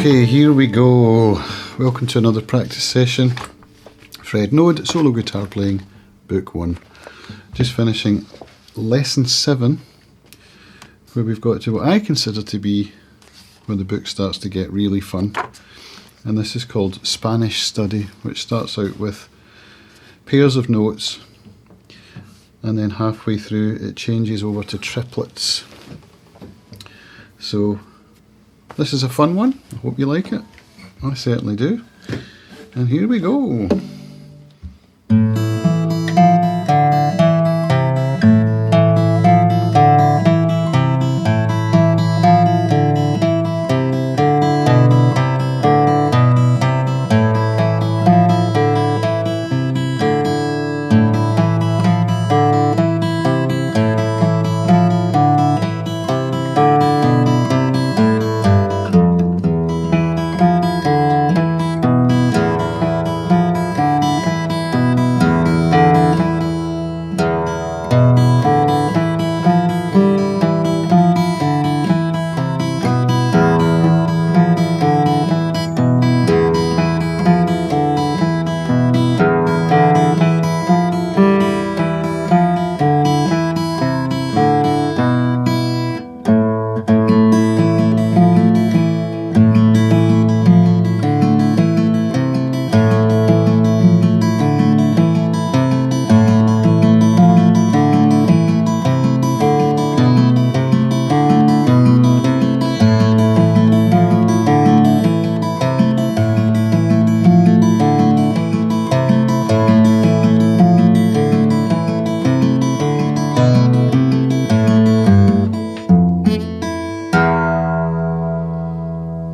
Okay, here we go. Welcome to another practice session. Fred, Noad, solo guitar playing, book 1. Just finishing lesson 7, where we've got to what I consider to be when the book starts to get really fun. And this is called Spanish Study, which starts out with pairs of notes, and then halfway through it changes over to triplets. So this is a fun one. I hope you like it. I certainly do. And here we go.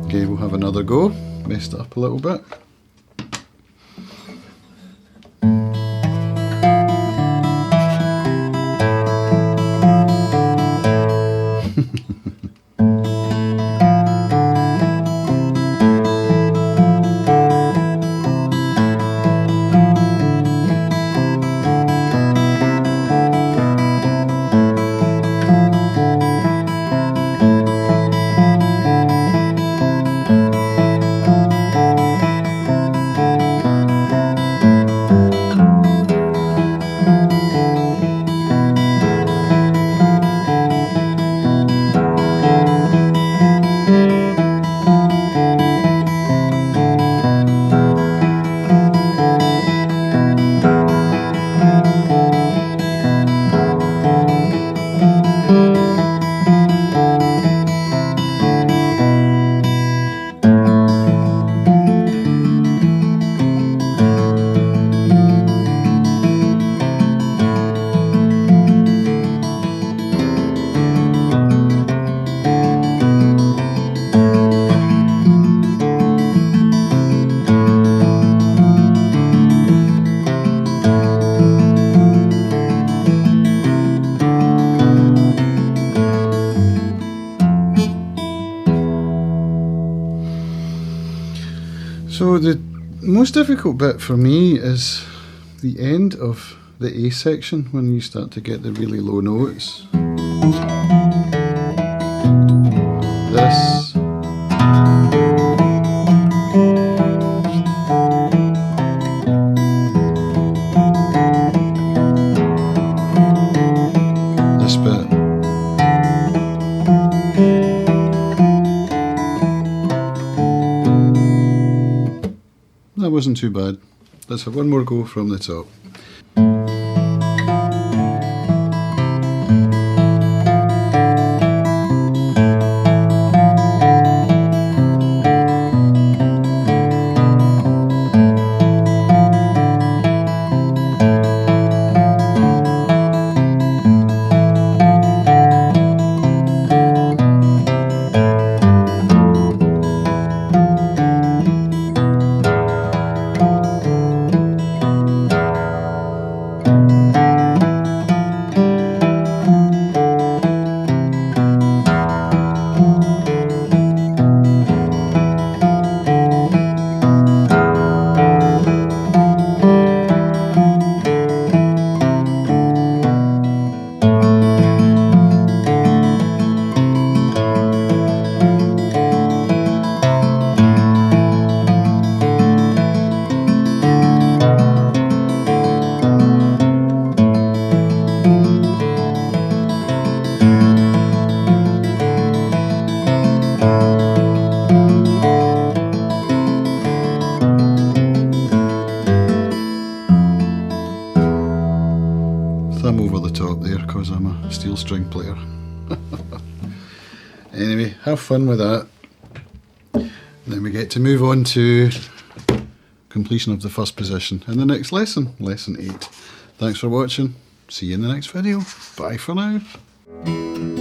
Okay, we'll have another go. Messed it up a little bit. So the most difficult bit for me is the end of the A section, when you start to get the really low notes. This. This bit. That wasn't too bad. Let's have one more go from the top. thumb over the top there because I'm a steel string player. Anyway, have fun with that. Then we get to move on to completion of the first position in the next lesson, lesson 8. Thanks for watching. See you in the next video. Bye for now.